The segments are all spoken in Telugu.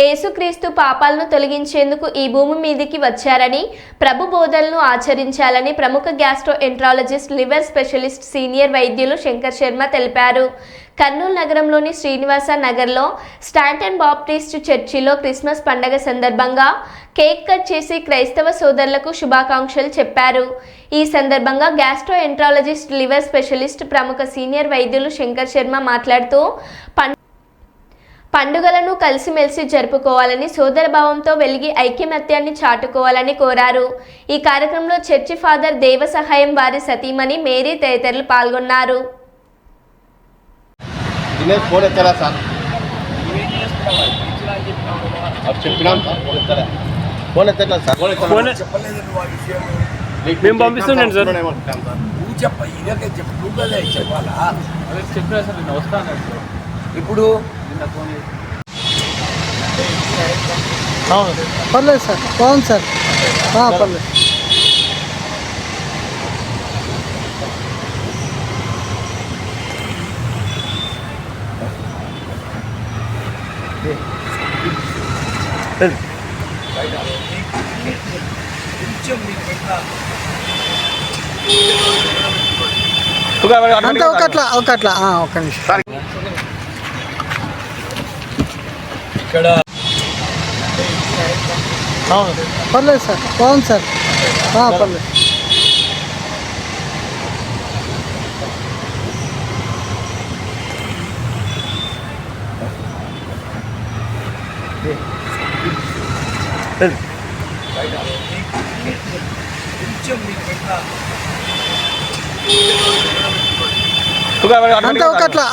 యేసుక్రీస్తు పాపాలను తొలగించేందుకు ఈ భూమి మీదికి వచ్చారని, ప్రభు బోధనలను ఆచరించాలని ప్రముఖ గ్యాస్ట్రోఎంట్రాలజిస్ట్, లివర్ స్పెషలిస్ట్, సీనియర్ వైద్యులు శంకర్ శర్మ తెలిపారు. కర్నూలు నగరంలోని శ్రీనివాస నగర్లో స్టాంటన్ బాప్టిస్ట్ చర్చిలో క్రిస్మస్ పండగ సందర్భంగా కేక్ కట్ చేసి క్రైస్తవ సోదరులకు శుభాకాంక్షలు చెప్పారు. ఈ సందర్భంగా గ్యాస్ట్రోఎంట్రాలజిస్ట్, లివర్ స్పెషలిస్ట్, ప్రముఖ సీనియర్ వైద్యులు శంకర్ శర్మ మాట్లాడుతూ పండుగలను కలిసిమెలిసి జరుపుకోవాలని, సోదరభావంతో వెలిగి ఐక్యమత్యాన్ని చాటుకోవాలని కోరారు. ఈ కార్యక్రమంలో చర్చి ఫాదర్ దేవ సహాయం, వారి సతీమణి మేరీ తదితరులు పాల్గొన్నారు. మేము పంపిస్తున్నాం సార్. ఇప్పుడు పర్లేదు సార్, బాగుంది సార్, పర్లేదు. ఒకట్లా ఒక్క నిమిషం. ఇక్కడ పర్లేదు సార్, బాగుంది సార్, పర్లేదు.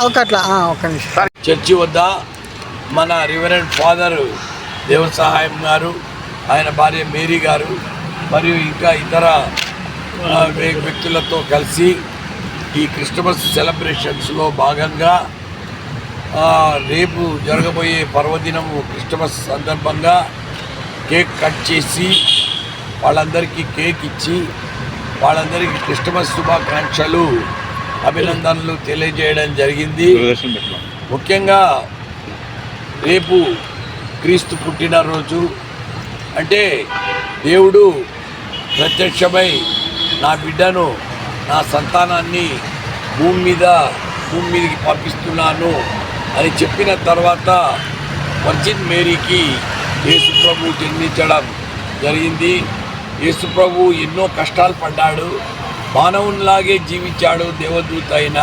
ఒకట్లా ఒక్క నిమిషం. చర్చి వద్ద మన రివరెండ్ ఫాదర్ దేవ సహాయం గారు, ఆయన భార్య మేరీ గారు మరియు ఇంకా ఇతర వ్యక్తులతో కలిసి ఈ క్రిస్టమస్ సెలబ్రేషన్స్లో భాగంగా రేపు జరగబోయే పర్వదినము క్రిస్టమస్ సందర్భంగా కేక్ కట్ చేసి వాళ్ళందరికీ కేక్ ఇచ్చి వాళ్ళందరికీ క్రిస్టమస్ శుభాకాంక్షలు, అభినందనలు తెలియజేయడం జరిగింది. ముఖ్యంగా రేపు క్రీస్తు పుట్టినరోజు అంటే దేవుడు ప్రత్యక్షమై నా బిడ్డను, నా సంతానాన్ని భూమి మీదకి పంపిస్తున్నాను అని చెప్పిన తర్వాత వర్జిన్ మేరీకి యేసుప్రభు జన్మించడం జరిగింది. యేసుప్రభు ఎన్నో కష్టాలు పడ్డాడు, మానవునిలాగే జీవించాడు. దేవదూత అయిన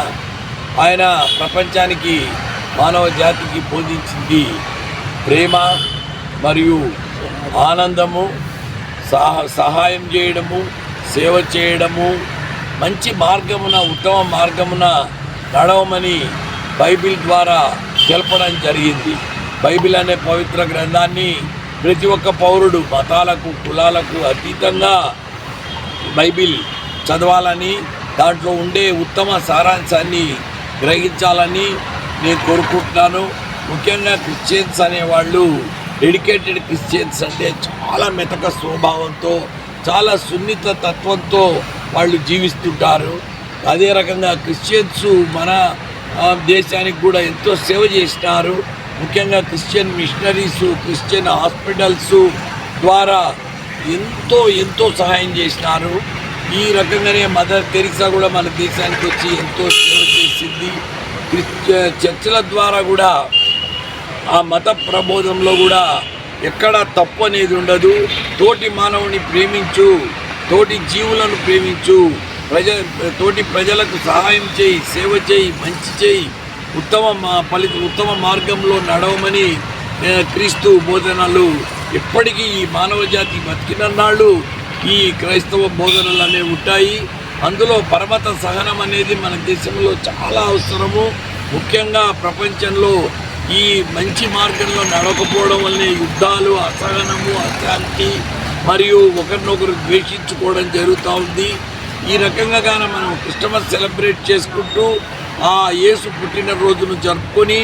ఆయన ప్రపంచానికి, మానవ జాతికి బోధించింది ప్రేమ మరియు ఆనందము, సహాయం చేయడము, సేవ చేయడము, మంచి మార్గమున, ఉత్తమ మార్గమున నడవమని బైబిల్ ద్వారా తెలపడం జరిగింది. బైబిల్ అనే పవిత్ర గ్రంథాన్ని ప్రతి ఒక్క పౌరుడు మతాలకు, కులాలకు అతీతంగా బైబిల్ చదవాలని, దాంట్లో ఉండే ఉత్తమ సారాంశాన్ని గ్రహించాలని నేను కోరుకుంటున్నాను. ముఖ్యంగా క్రిస్టియన్స్ అనేవాళ్ళు, డెడికేటెడ్ క్రిస్టియన్స్ అంటే చాలా మెతక స్వభావంతో, చాలా సున్నిత తత్వంతో వాళ్ళు జీవిస్తుంటారు. అదే రకంగా క్రిస్టియన్స్ మన దేశానికి కూడా ఎంతో సేవ చేసినారు. ముఖ్యంగా క్రిస్టియన్ మిషనరీసు, క్రిస్టియన్ హాస్పిటల్స్ ద్వారా ఎంతో సహాయం చేసినారు. ఈ రకంగానే మదర్ తెరీసా కూడా మన దేశానికి వచ్చి ఎంతో సేవ చేసింది. చర్చల ద్వారా కూడా ఆ మత ప్రబోధంలో కూడా ఎక్కడ తప్పు అనేది ఉండదు. తోటి మానవుని ప్రేమించు, తోటి జీవులను ప్రేమించు, తోటి ప్రజలకు సహాయం చేయి, సేవ చేయి, మంచి చేయి, ఉత్తమ మార్గంలో నడవమని క్రీస్తు బోధనలు ఎప్పటికీ ఈ మానవ జాతి బతికినన్నాళ్ళు ఈ క్రైస్తవ బోధనలు అనేవి ఉంటాయి. అందులో పరమత సహనం అనేది మన దేశంలో చాలా అవసరము. ముఖ్యంగా ప్రపంచంలో ఈ మంచి మార్గంలో నడవకపోవడం వల్లే యుద్ధాలు, అసహనము, అశాంతి మరియు ఒకరినొకరు ద్వేషించుకోవడం జరుగుతూ ఉంది. ఈ రకంగా మనం క్రిస్టమస్ సెలబ్రేట్ చేసుకుంటూ ఆ యేసు పుట్టినరోజును జరుపుకొని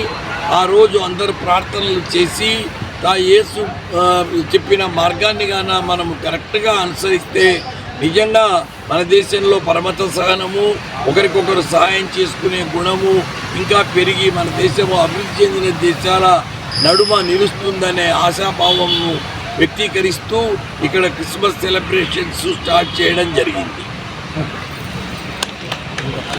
ఆ రోజు అందరూ ప్రార్థనలు చేసి ఆ యేసు చెప్పిన మార్గాన్ని గాన మనం కరెక్ట్గా అనుసరిస్తే నిజంగా మన దేశంలో పరమత సహనము, ఒకరికొకరు సహాయం చేసుకునే గుణము ఇంకా పెరిగి మన దేశము అభివృద్ధి చెందిన దేశాల నడుమ నిలుస్తుందనే ఆశాభావంను వ్యక్తీకరిస్తూ ఇక్కడ క్రిస్మస్ సెలబ్రేషన్స్ స్టార్ట్ చేయడం జరిగింది.